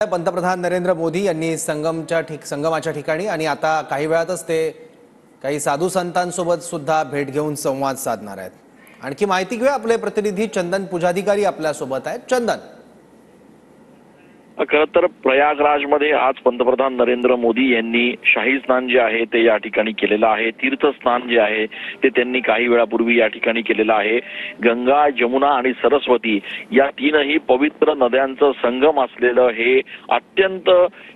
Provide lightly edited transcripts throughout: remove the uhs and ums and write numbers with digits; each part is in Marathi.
पंतप्रधान नरेंद्र मोदी यांनी संगमाच्या ठिकाणी आणि आता काही वेळातच ते काही साधू संतांसोबत सुद्धा भेट घेऊन संवाद साधणार आहेत। आणखी माहिती घेऊया, आपले प्रतिनिधी चंदन पुजाधिकारी आपल्या सोबत आहेत। चंदन, खरं तर प्रयागराजमध्ये आज पंतप्रधान नरेंद्र मोदी यांनी शाही स्नान जे आहे ते या ठिकाणी केलेलं आहे। तीर्थस्नान जे आहे ते त्यांनी काही वेळापूर्वी या ठिकाणी केलेलं आहे। गंगा, जमुना आणि सरस्वती या तीनही पवित्र नद्यांचं संगम असलेलं हे अत्यंत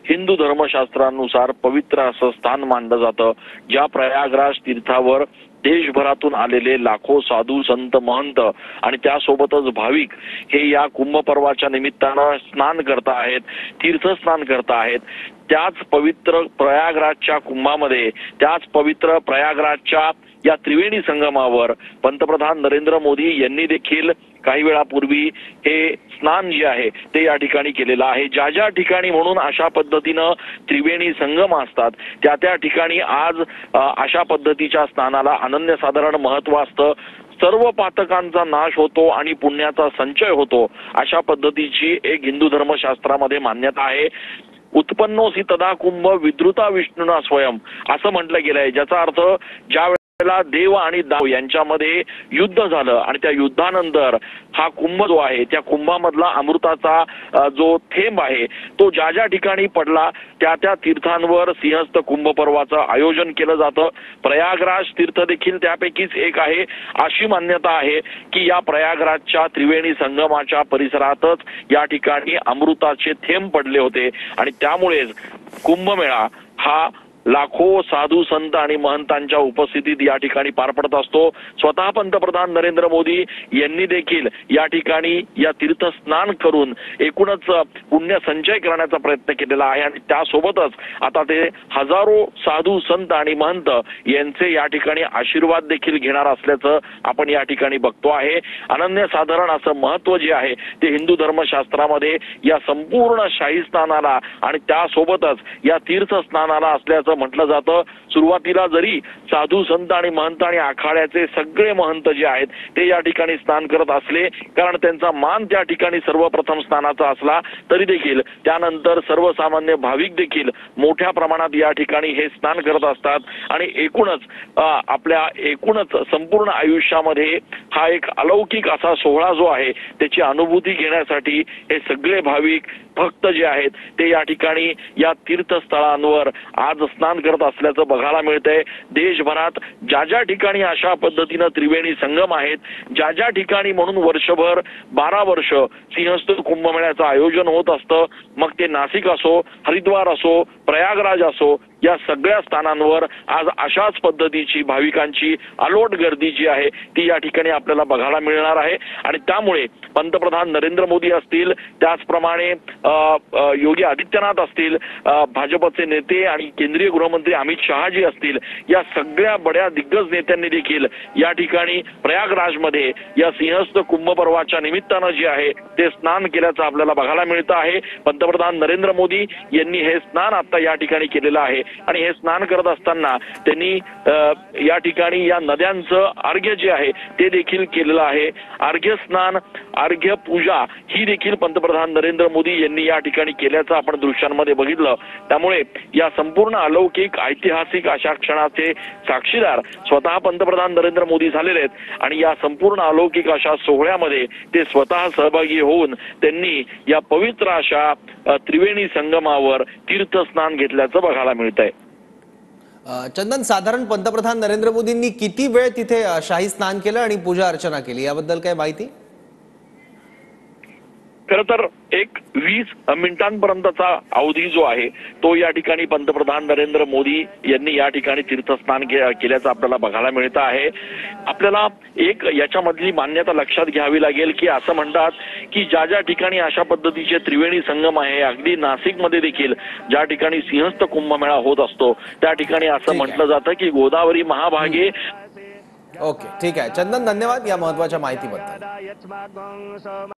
हिंदू धर्मशास्त्रानुसार पवित्र असं स्थान मानलं जातं। ज्या प्रयागराज तीर्थावर देशभरातून आलेले लाखो साधू संत महंत आणि त्यासोबतच भाविक हे या कुंभपर्वाच्या निमित्तानं स्नान करत आहेत, तीर्थस्नान करत आहेत। त्याच पवित्र प्रयागराजच्या कुंभामध्ये, त्याच पवित्र प्रयागराजच्या या त्रिवेणी संगमावर पंतप्रधान नरेंद्र मोदी यांनी देखील काही वेळापूर्वी हे स्नान जे आहे ते या ठिकाणी केलेलं आहे। ज्या ज्या ठिकाणी म्हणून अशा पद्धतीनं त्रिवेणी संगम असतात त्या ठिकाणी आज अशा पद्धतीच्या स्नानाला अनन्यसाधारण महत्त्व असतं। सर्व पातकांचा नाश होतो आणि पुण्याचा संचय होतो, अशा पद्धतीची एक हिंदू धर्मशास्त्रामध्ये मान्यता आहे। उत्पन्नोसी तदा कुंभ विद्रुता विष्णुना स्वयं असं म्हटलं गेलंय, ज्याचा अर्थ ज्या देव आणि दाव यांच्यामध्ये युद्ध झालं आणि त्या युद्धानंतर हा कुंभ जो आहे त्या कुंभामधला अमृताचा जो थेंब आहे तो ज्या ज्या ठिकाणी पडला त्या तीर्थांवर सिंहस्थ कुंभ पर्वाचं आयोजन केलं जातं। प्रयागराज तीर्थ देखील त्यापैकीच एक आहे। अशी मान्यता आहे की या प्रयागराजच्या त्रिवेणी संगमाच्या परिसरातच या ठिकाणी अमृताचे थेंब पडले होते आणि त्यामुळेच कुंभमेळा हा लाखो साधू संत आणि महंतांच्या उपस्थितीत या ठिकाणी पार पडत असतो। स्वतः पंतप्रधान नरेंद्र मोदी यांनी देखील या ठिकाणी या तीर्थस्नान करून एकूणच पुण्य संचय करण्याचा प्रयत्न केलेला आहे आणि त्यासोबतच आता ते हजारो साधू संत आणि महंत यांचे या ठिकाणी आशीर्वाद देखील घेणार असल्याचं आपण या ठिकाणी बघतो आहे। अनन्यसाधारण असं महत्त्व जे आहे ते हिंदू धर्मशास्त्रामध्ये या संपूर्ण शाही स्नानाला आणि त्यासोबतच या तीर्थस्नानाला असल्याचं म्हटलं जातं। सुरुवातीला जरी साधू संत आणि महंत आणि आखाड्याचे सगळे महंत जे आहेत ते या ठिकाणी स्नान करत असले, कारण त्यांचा मान त्या ठिकाणी सर्वप्रथम स्नानाचा असला, तरी देखील त्यानंतर सर्वसामान्य भाविक देखील मोठ्या प्रमाणात या ठिकाणी हे स्नान करत असतात आणि एकूणच संपूर्ण आयुष्यामध्ये हा एक अलौकिक असा सोहळा जो आहे त्याची अनुभूती घेण्यासाठी हे सगळे भाविक भक्त जे आहेत ते या ठिकाणी या तीर्थस्थळांवर आज स्नान करत असल्याचं बघायला मिळतंय। देशभरात ज्या ज्या ठिकाणी अशा पद्धतीनं त्रिवेणी संगम आहेत, ज्या ज्या ठिकाणी म्हणून वर्षभर 12 वर्ष सिंहस्थ कुंभमेळ्याचं आयोजन होत असतं, मग ते नाशिक असो, हरिद्वार असो, प्रयागराज असो, या सगळ्या स्थानांवर आज अशाच पद्धतीची भाविकांची अलोट गर्दी जी आहे ती या ठिकाणी आपल्याला बघायला मिळणार आहे। आणि त्यामुळे पंतप्रधान नरेंद्र मोदी असतील, त्याचप्रमाणे योगी आदित्यनाथ असतील, भाजपचे नेते आणि केंद्रीय गृहमंत्री अमित शहा जी असतील, या सगळ्या बड्या दिग्गज नेत्यांनी देखील या ठिकाणी प्रयागराजमध्ये या सिंहस्थ कुंभ पर्वाच्या निमित्तानं जे आहे ते स्नान केल्याचं आपल्याला बघायला मिळतं आहे। पंतप्रधान नरेंद्र मोदी यांनी हे स्नान आता या ठिकाणी केलेलं आहे आणि हे स्नान करत असताना त्यांनी या ठिकाणी या नद्यांचं अर्घ्य जे आहे ते देखील केलेलं आहे। अर्घ्य स्नान, अर्घ्य पूजा ही देखील पंतप्रधान नरेंद्र मोदी यांनी या ठिकाणी केल्याचं आपण दृश्यांमध्ये बघितलं। त्यामुळे या संपूर्ण अलौकिक ऐतिहासिक अशा क्षणाचे साक्षीदार स्वतः पंतप्रधान नरेंद्र मोदी झालेले आहेत आणि या संपूर्ण अलौकिक अशा सोहळ्यामध्ये ते स्वतः सहभागी होऊन त्यांनी या पवित्र अशा त्रिवेणी संगमावर तीर्थस्नान घेतल्याचं बघायला मिळतंय। चंदन, साधारण पंतप्रधान नरेंद्र मोदींनी किती वेळ तिथे शाही स्नान केलं आणि पूजा अर्चना केली, याबद्दल काय माहिती? खरं तर एक 20 मिनिटांपर्यंतचा अवधी जो आहे तो या ठिकाणी पंतप्रधान नरेंद्र मोदी यांनी या ठिकाणी तीर्थस्नान केल्याचं आपल्याला बघायला मिळतं आहे। आपल्याला एक याच्यामधली मान्यता लक्षात घ्यावी लागेल की असं म्हणतात की ज्या ज्या ठिकाणी अशा पद्धतीचे त्रिवेणी संगम आहे, अगदी नाशिकमध्ये देखील ज्या ठिकाणी सिंहस्थ कुंभमेळा होत असतो त्या ठिकाणी असं म्हटलं जातं की गोदावरी महाभागे। ओके, ठीक आहे चंदन, धन्यवाद या महत्वाच्या माहितीबद्दल।